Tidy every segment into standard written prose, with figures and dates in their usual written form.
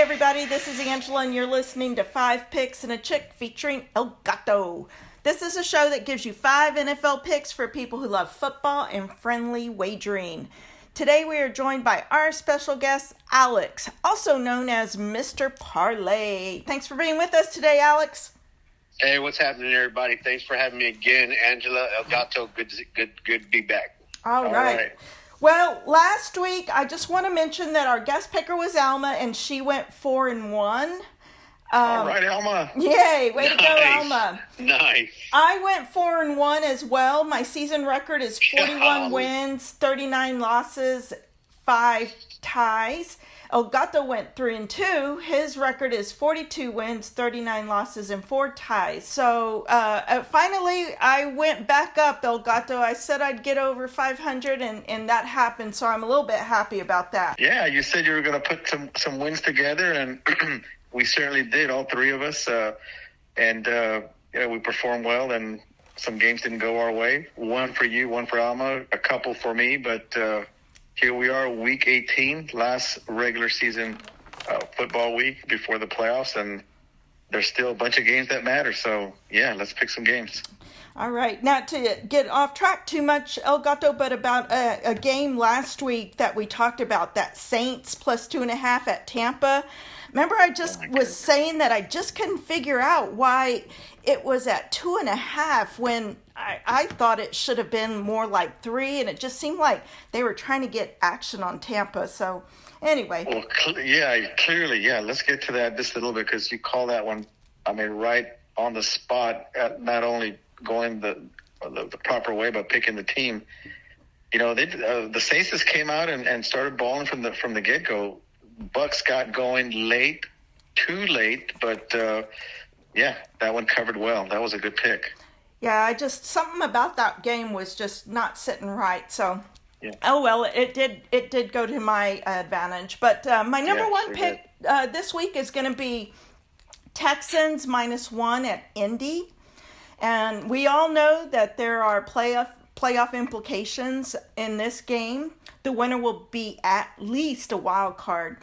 everybody, this is Angela, and you're listening to 5 Picks and a Chick featuring El Gato. This is a show that gives you 5 NFL picks for people who love football and friendly wagering. Today we are joined by our special guest, Alex, also known as Mr. Parlay. Thanks for being with us today, Alex. Hey, what's happening, everybody? Thanks for having me again, Angela. El Gato, good to be back. All right. Well, last week, I just want to mention that our guest picker was Alma, and she went 4-1. All right, Alma. Yay, way to go, Alma. Nice. I went 4-1 as well. My season record is 41 wins, 39 losses, 5 ties. El Gato went 3-2. His record is 42 wins, 39 losses, and 4 ties. So finally, I went back up, El Gato. I said I'd get over 500, and that happened. So I'm a little bit happy about that. Yeah, you said you were going to put some wins together, and we certainly did, all three of us. We performed well, and some games didn't go our way. One for you, one for Alma, a couple for me, but here we are, week 18, last regular season football week before the playoffs, and there's still a bunch of games that matter. So, yeah, let's pick some games. All right. Not to get off track too much, El Gato, but about a game last week that we talked about, that Saints plus 2.5 at Tampa. Remember, I just was saying that I just couldn't figure out why it was at 2.5 when I thought it should have been more like 3, and it just seemed like they were trying to get action on Tampa. So, anyway. Well, clearly. Let's get to that just a little bit, because you call that one, right on the spot, at not only going the proper way, but picking the team. The Saints just came out and started balling from the get-go. Bucks got going late, too late, but that one covered well. That was a good pick. Yeah, something about that game was just not sitting right. So, yeah. Oh well, it did go to my advantage. But my number one pick this week is going to be Texans -1 at Indy, and we all know that there are playoff implications in this game. The winner will be at least a wild card.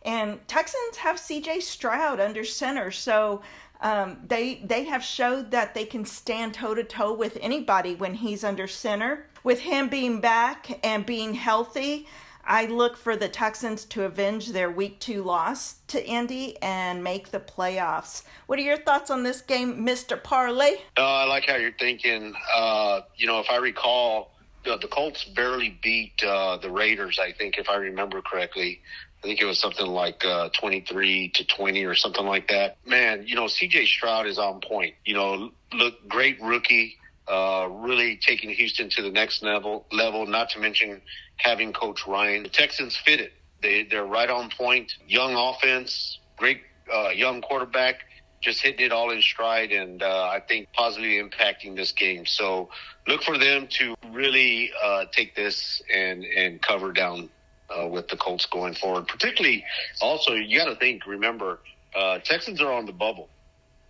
And Texans have C.J. Stroud under center, so they have showed that they can stand toe-to-toe with anybody when he's under center. With him being back and being healthy, I look for the Texans to avenge their Week 2 loss to Indy and make the playoffs. What are your thoughts on this game, Mr. Parlay? I like how you're thinking. If I recall, the Colts barely beat the Raiders, I think, if I remember correctly. I think it was something like 23-20 or something like that. Man, C.J. Stroud is on point. Look, great rookie, really taking Houston to the next level, not to mention having Coach Ryan. The Texans fit it. They're right on point. Young offense, great young quarterback, just hitting it all in stride, and I think positively impacting this game. So look for them to really take this and cover down with the Colts going forward. Particularly, also, you got to remember, Texans are on the bubble.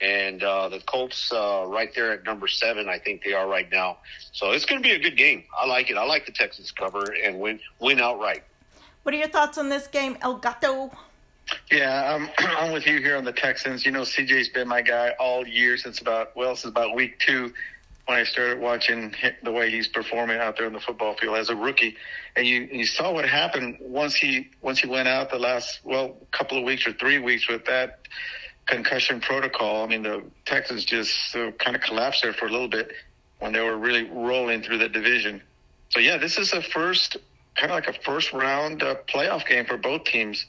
And the Colts right there at number 7, I think they are right now. So it's going to be a good game. I like it. I like the Texans cover and win outright. What are your thoughts on this game, El Gato? Yeah, I'm with you here on the Texans. CJ's been my guy all year since about week 2 when I started watching the way he's performing out there on the football field as a rookie. And you saw what happened once he went out the last, couple of weeks or 3 weeks with that concussion protocol. The Texans just kind of collapsed there for a little bit when they were really rolling through the division. So, yeah, this is a first round playoff game for both teams.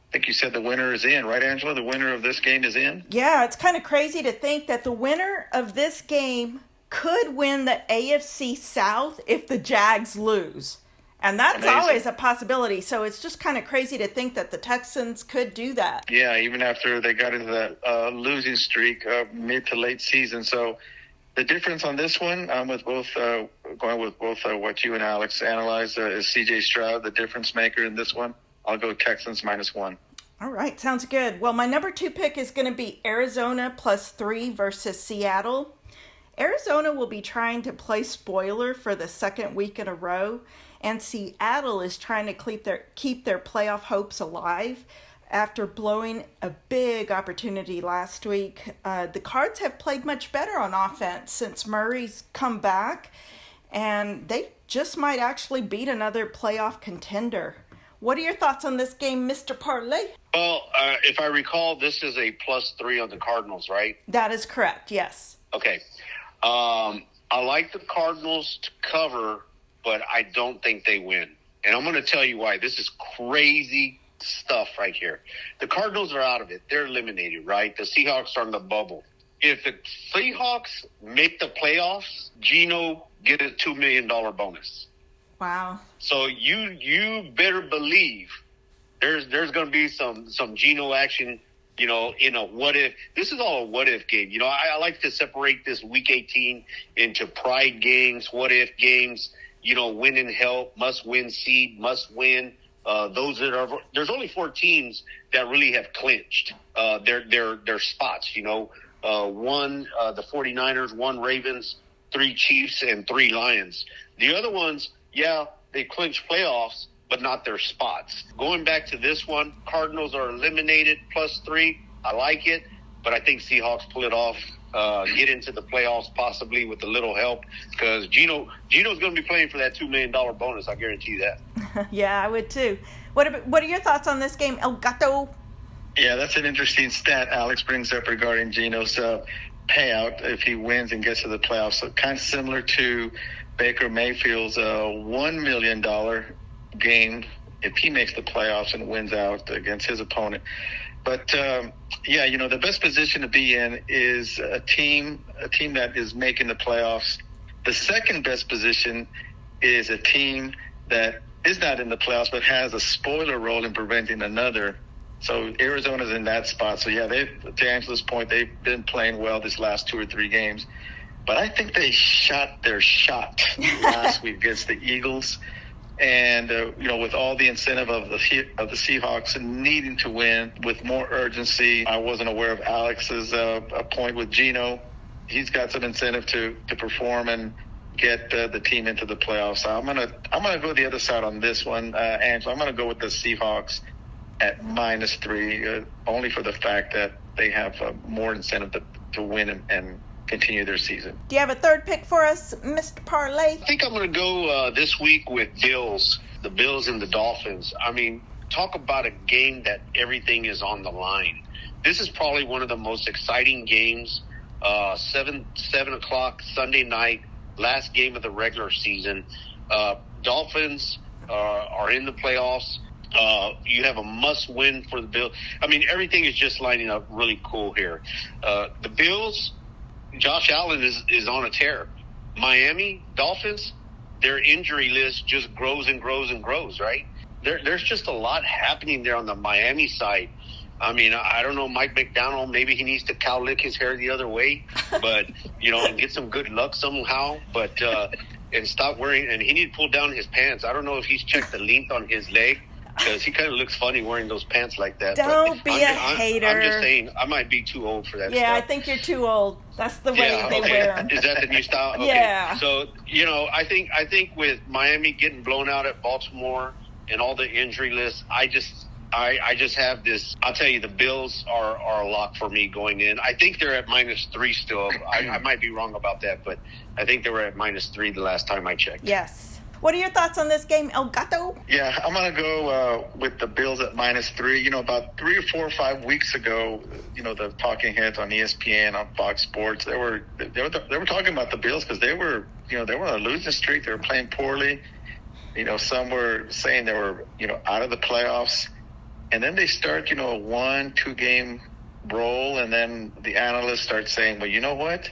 I think you said the winner is in, right, Angela? The winner of this game is in? Yeah, it's kind of crazy to think that the winner of this game could win the AFC South if the Jags lose. And that's always a possibility. So it's just kind of crazy to think that the Texans could do that. Yeah, even after they got into that losing streak mid to late season. So the difference on this one, I'm with both, going with both what you and Alex analyzed, is C.J. Stroud, the difference maker in this one. I'll go Texans -1. All right, sounds good. Well, my number 2 pick is going to be Arizona +3 versus Seattle. Arizona will be trying to play spoiler for the second week in a row, and Seattle is trying to keep their playoff hopes alive. after blowing a big opportunity last week. The Cards have played much better on offense since Murray's come back, and they just might actually beat another playoff contender. What are your thoughts on this game, Mr. Parlay? Well, if I recall, this is a +3 on the Cardinals, right? That is correct, yes. Okay. I like the Cardinals to cover, but I don't think they win. And I'm going to tell you why. This is crazy stuff right here. The Cardinals are out of it. They're eliminated, right? The Seahawks are in the bubble. If the Seahawks make the playoffs, Geno get a $2 million bonus. Wow. So you better believe there's going to be some Geno action, in a what if. This is all a what if game. I like to separate this week 18 into pride games, what if games, win and help, must win seed, must win. There's only 4 teams that really have clinched their spots, one, the 49ers, 1 Ravens, 3 Chiefs, and 3 Lions. The other ones, yeah, they clinch playoffs, but not their spots. Going back to this one, Cardinals are eliminated +3. I like it, but I think Seahawks pull it off, get into the playoffs possibly with a little help, because Geno's going to be playing for that $2 million bonus. I guarantee you that. Yeah, I would too. What are your thoughts on this game, El Gato? Yeah, that's an interesting stat Alex brings up regarding Geno's payout if he wins and gets to the playoffs. So kind of similar to Baker Mayfield's $1 million game if he makes the playoffs and wins out against his opponent. But the best position to be in is a team that is making the playoffs. The second best position is a team that is not in the playoffs but has a spoiler role in preventing another. So Arizona's in that spot. So yeah, to Angela's point, they've been playing well this last 2 or 3 games. But I think they shot their shot last week against the Eagles. And, with all the incentive of the Seahawks needing to win with more urgency, I wasn't aware of Alex's point with Geno. He's got some incentive to perform and get the team into the playoffs. So I'm gonna go the other side on this one, Angela. I'm gonna go with the Seahawks at -3, only for the fact that they have more incentive to win and continue their season. Do you have a third pick for us, Mr. Parlay? I think I'm going to go this week with the Bills and the Dolphins. I mean, talk about a game that everything is on the line. This is probably one of the most exciting games. 7 o'clock Sunday night, last game of the regular season. Dolphins are in the playoffs. You have a must-win for the Bills. I mean, everything is just lining up really cool here. The Bills, Josh Allen is on a tear. Miami Dolphins, their injury list just grows and grows and grows, right? There's just a lot happening there on the Miami side. I mean, I don't know, Mike McDonald, maybe he needs to cowlick his hair the other way, but, and get some good luck somehow. But, and stop wearing, and he need to pull down his pants. I don't know if he's checked the length on his leg, because he kind of looks funny wearing those pants like that. Don't be a hater. I'm just saying, I might be too old for that stuff. I think you're too old. That's the way they wear them. Is that the new style? Okay. Yeah. So, I think with Miami getting blown out at Baltimore and all the injury lists, I just have this. I'll tell you, the Bills are a lock for me going in. I think they're at -3 still. I might be wrong about that, but I think they were at -3 the last time I checked. Yes. What are your thoughts on this game, El Gato? Yeah, I'm going to go with the Bills at -3. About 3 or 4 or 5 weeks ago, the talking heads on ESPN, on Fox Sports, they were talking about the Bills because they were on a losing streak. They were playing poorly. Some were saying they were, out of the playoffs. And then they start, a 1-2 game roll, and then the analysts start saying, well, you know what?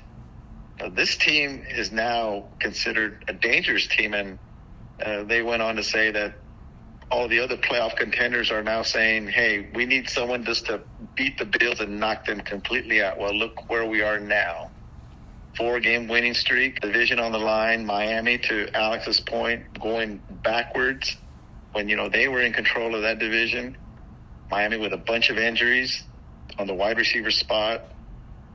This team is now considered a dangerous team, and they went on to say that all the other playoff contenders are now saying, hey, we need someone just to beat the Bills and knock them completely out. Well, look where we are now. 4-game winning streak, division on the line, Miami, to Alex's point, going backwards when, they were in control of that division. Miami with a bunch of injuries on the wide receiver spot,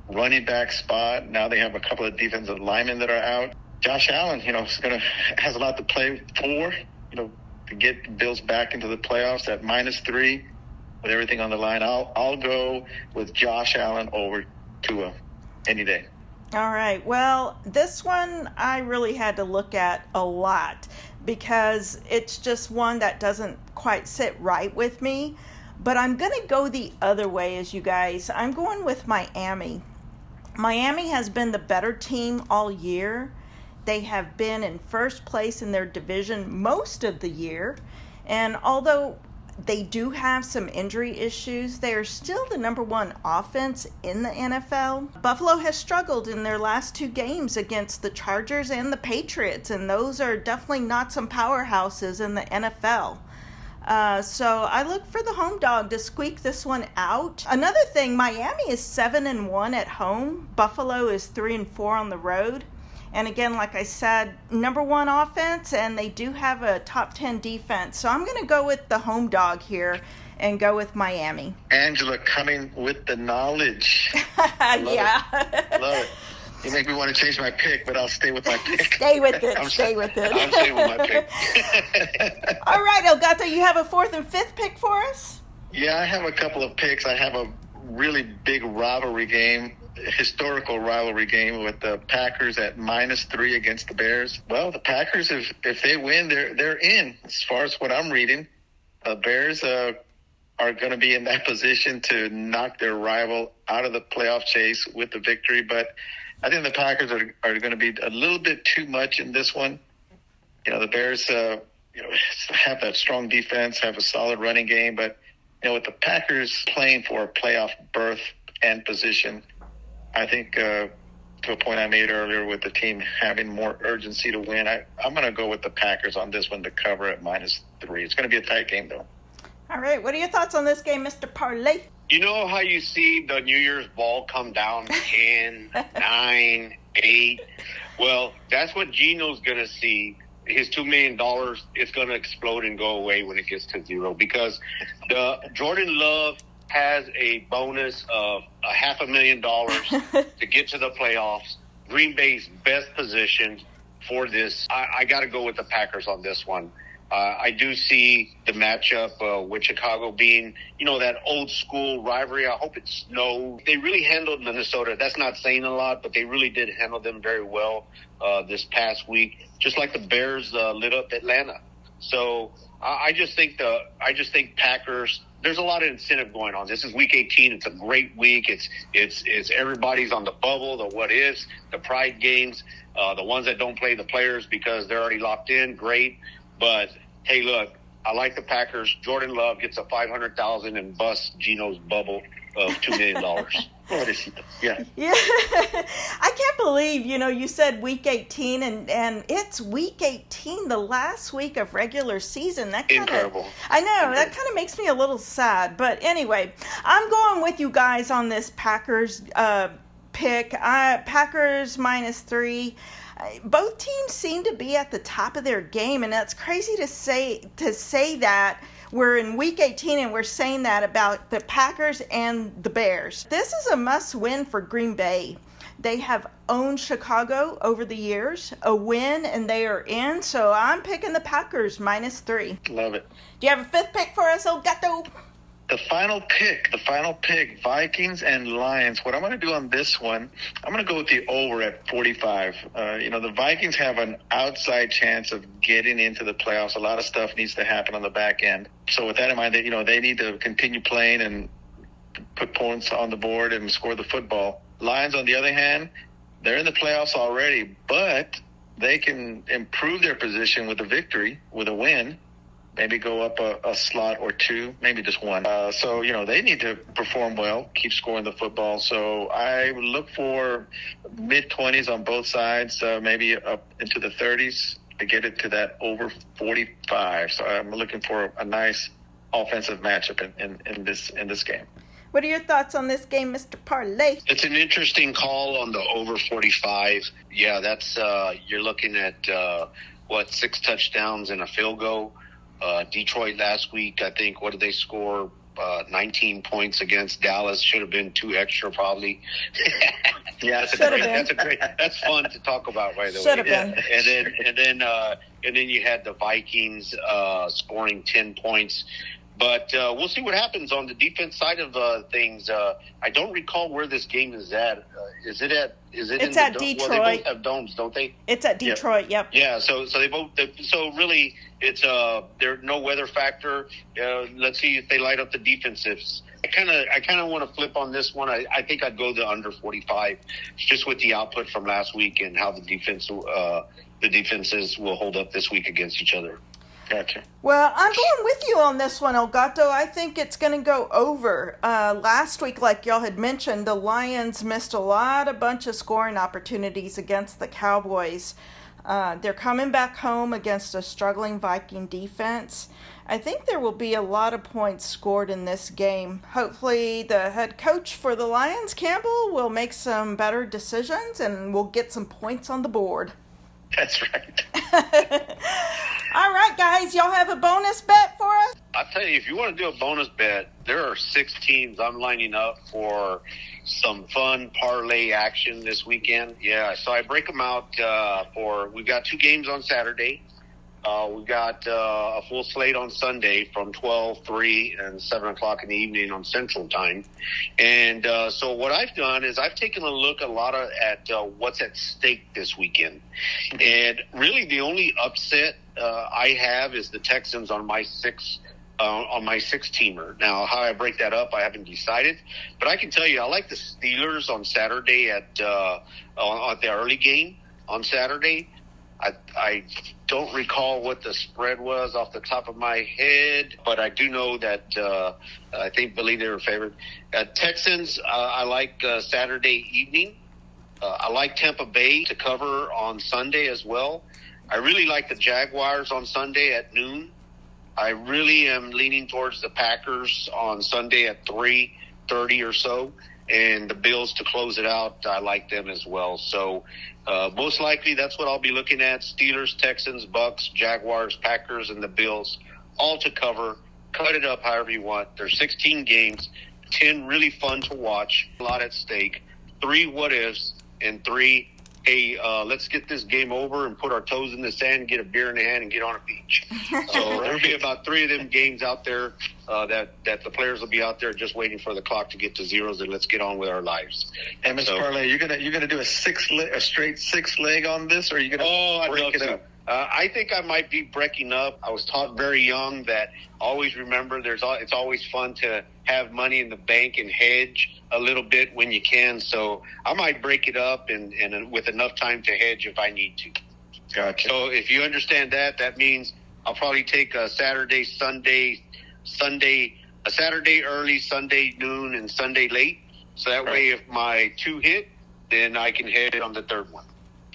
running back spot. Now they have a couple of defensive linemen that are out. Josh Allen, has a lot to play for, to get the Bills back into the playoffs at -3. with everything on the line, I'll go with Josh Allen over Tua any day. All right. Well, this one I really had to look at a lot because it's just one that doesn't quite sit right with me. But I'm going to go the other way as you guys. I'm going with Miami. Miami has been the better team all year. They have been in first place in their division most of the year. And although they do have some injury issues, they are still the number one offense in the NFL. Buffalo has struggled in their last 2 games against the Chargers and the Patriots, and those are definitely not some powerhouses in the NFL. So I look for the home dog to squeak this one out. Another thing, Miami is 7-1 at home. Buffalo is 3-4 on the road. And again, like I said, number one offense, and they do have a top 10 defense. So I'm going to go with the home dog here and go with Miami. Angela coming with the knowledge. Yeah. Love it. You make me want to change my pick, but I'll stay with my pick. Stay with it. Stay with it. I'm staying with my pick. All right, Elgato, you have a 4th and 5th pick for us? Yeah, I have a couple of picks. I have a really big rivalry game, historical rivalry game with the Packers at -3 against the Bears. Well, the Packers, if they win, they're in. As far as what I'm reading, the Bears are going to be in that position to knock their rival out of the playoff chase with the victory. But I think the Packers are going to be a little bit too much in this one. The Bears, have that strong defense, have a solid running game, but with the Packers playing for a playoff berth and position, I think to a point I made earlier with the team having more urgency to win, I'm going to go with the Packers on this one to cover at -3. It's going to be a tight game, though. All right. What are your thoughts on this game, Mr. Parlay? You know how you see the New Year's ball come down 10, 9, 8? Well, that's what Gino's going to see. His $2 million is going to explode and go away when it gets to 0 because the Jordan Love has a bonus of $500,000 to get to the playoffs. Green Bay's best position for this. I got to go with the Packers on this one. I do see the matchup with Chicago being, that old school rivalry. I hope it snows. They really handled Minnesota. That's not saying a lot, but they really did handle them very well this past week, just like the Bears lit up Atlanta. So I just think Packers. There's a lot of incentive going on. This is week 18. It's a great week. It's everybody's on the bubble, the what ifs, the pride games, the ones that don't play the players because they're already locked in. Great. But hey, look, I like the Packers. Jordan Love gets a $500,000 and busts Gino's bubble of $2 million. Yeah. I can't believe, you said week 18 and it's week 18, the last week of regular season. Incredible. I know. That kind of makes me a little sad. But anyway, I'm going with you guys on this Packers pick. Packers -3. Both teams seem to be at the top of their game, and that's crazy to say that we're in week 18 and we're saying that about the Packers and the Bears. This is a must-win for Green Bay. They have owned Chicago over the years, a win, and they are in. So I'm picking the Packers -3. Love it. Do you have a 5th pick for us, Elgato? The final pick, Vikings and Lions. What I'm going to do on this one, I'm going to go with the over at 45. The Vikings have an outside chance of getting into the playoffs. A lot of stuff needs to happen on the back end. So with that in mind, they need to continue playing and put points on the board and score the football. Lions, on the other hand, they're in the playoffs already, but they can improve their position with a victory, with a win. Maybe go up a slot or 2, maybe just 1. So they need to perform well, keep scoring the football. So I would look for mid-20s on both sides, maybe up into the 30s to get it to that over 45. So I'm looking for a nice offensive matchup in this game. What are your thoughts on this game, Mr. Parlay? It's an interesting call on the over 45. Yeah, that's you're looking at 6 touchdowns and a field goal. Detroit last week, I think, what did they score? 19 points against Dallas. Should have been 2 extra, probably. Yeah, that's fun to talk about, by the way. Should have been. And then you had the Vikings scoring 10 points. But we'll see what happens on the defense side of things. I don't recall where this game is at. Is it at? It's at Detroit. Well, they both have domes, don't they? It's at Detroit. Yep. Yeah. So they both. So really, it's there's no weather factor. Let's see if they light up the defensives. I kind of want to flip on this one. I think I'd go the under 45, just with the output from last week and how the defenses will hold up this week against each other. Gotcha. Well, I'm going with you on this one, Elgato. I think it's going to go over. Last week, like y'all had mentioned, the Lions missed a bunch of scoring opportunities against the Cowboys. They're coming back home against a struggling Viking defense. I think there will be a lot of points scored in this game. Hopefully, the head coach for the Lions, Campbell, will make some better decisions and we'll get some points on the board. That's right. All right, guys, y'all have a bonus bet for us? I'll tell you, if you want to do a bonus bet, there are 6 teams I'm lining up for some fun parlay action this weekend. Yeah, so I break them out we've got 2 games on Saturday. We've got a full slate on Sunday from 12, 3, and 7 o'clock in the evening on Central Time. And so what I've done is I've taken a look at what's at stake this weekend. And really the only upset I have is the Texans on my 6-teamer. Now, how I break that up, I haven't decided. But I can tell you, I like the Steelers on Saturday at the early game on Saturday. I don't recall what the spread was off the top of my head, but I do know that believe they were favored. Texans, I like Saturday evening. I like Tampa Bay to cover on Sunday as well. I really like the Jaguars on Sunday at noon. I really am leaning towards the Packers on Sunday at 3:30 or so. And the Bills to close it out, I like them as well. So most likely that's what I'll be looking at. Steelers, Texans, Bucks, Jaguars, Packers, and the Bills all to cover. Cut it up however you want. There's 16 games, 10 really fun to watch, a lot at stake, 3 what-ifs, and 3, hey, let's get this game over and put our toes in the sand, get a beer in the hand, and get on a beach. So there'll be about 3 of them games out there that the players will be out there just waiting for the clock to get to zeros, and let's get on with our lives. And Mr. Parlay, you're gonna do a straight 6 leg on this, or are you gonna break it up? I think I might be breaking up. I was taught very young that always remember it's always fun to have money in the bank and hedge a little bit when you can. So I might break it up and with enough time to hedge if I need to. Gotcha. So if you understand that, that means I'll probably take a Saturday, a Saturday early, Sunday noon, and Sunday late. So that way if my 2 hit, then I can head on the 3rd one.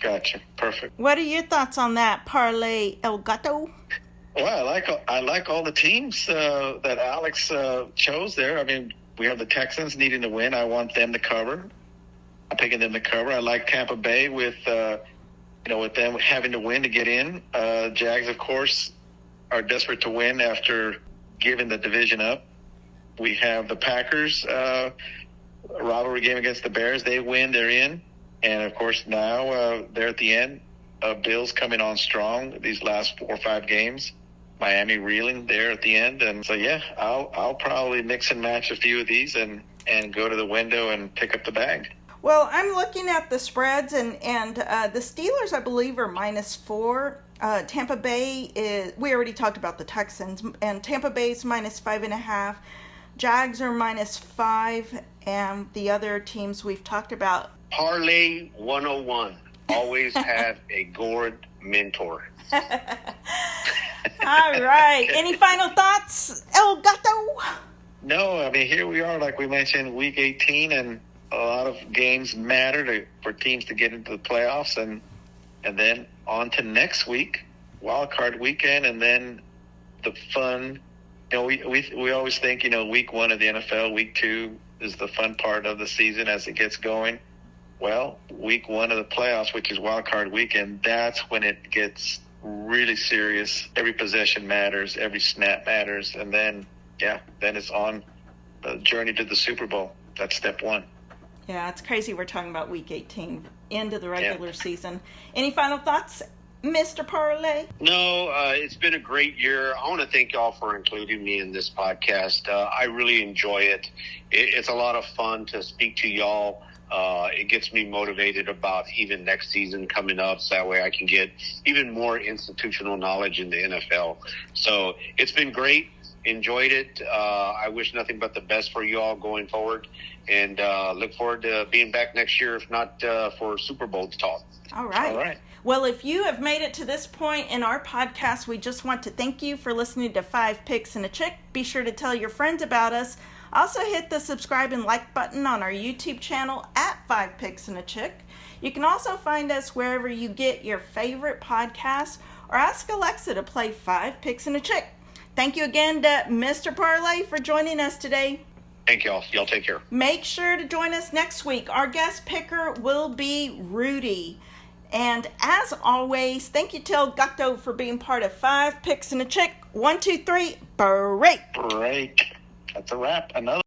Gotcha. Perfect. What are your thoughts on that, Parlay Elgato? Well, I like all the teams that Alex chose there. I mean, we have the Texans needing to win. I want them to cover. I'm picking them to cover. I like Tampa Bay with them having to win to get in. Jags, of course, are desperate to win after giving the division up. We have the Packers, rivalry game against the Bears. They win, they're in. And, of course, now they're at the end. Bills coming on strong these last 4 or 5 games. Miami reeling there at the end. And so, yeah, I'll probably mix and match a few of these and go to the window and pick up the bag. Well, I'm looking at the spreads, and the Steelers, I believe, are -4. Tampa Bay is, we already talked about the Texans, and Tampa Bay's -5.5. Jags are -5, and the other teams we've talked about. Parlay 101. Always have a gourd mentor. All right. Any final thoughts, Elgato? No, I mean, here we are, like we mentioned, week 18, and a lot of games matter for teams to get into the playoffs, and then on to next week, wild card weekend, and then the fun. We always think, week 1 of the NFL, week 2 is the fun part of the season as it gets going. Well, week 1 of the playoffs, which is wild card weekend, that's when it gets really serious. Every possession matters, every snap matters, and then it's on the journey to the Super Bowl. That's step 1. Yeah, it's crazy we're talking about week 18, end of the regular season. Any final thoughts, Mr. Parlay? No, it's been a great year. I want to thank y'all for including me in this podcast. I really enjoy it. It's a lot of fun to speak to y'all. It gets me motivated about even next season coming up, so that way I can get even more institutional knowledge in the NFL. So it's been great. Enjoyed it. I wish nothing but the best for you all going forward, and look forward to being back next year, if not for Super Bowl talk. All right. All right. Well, if you have made it to this point in our podcast, we just want to thank you for listening to 5 Picks and a Chick. Be sure to tell your friends about us. Also hit the subscribe and like button on our YouTube channel at 5 Picks and a Chick. You can also find us wherever you get your favorite podcasts, or ask Alexa to play 5 Picks and a Chick. Thank you again to Mr. Parlay for joining us today. Thank y'all. Y'all take care. Make sure to join us next week. Our guest picker will be Rudy. And as always, thank you to El Gato for being part of 5 Picks and a Chick. 1, 2, 3, break. Break. That's a wrap. Another.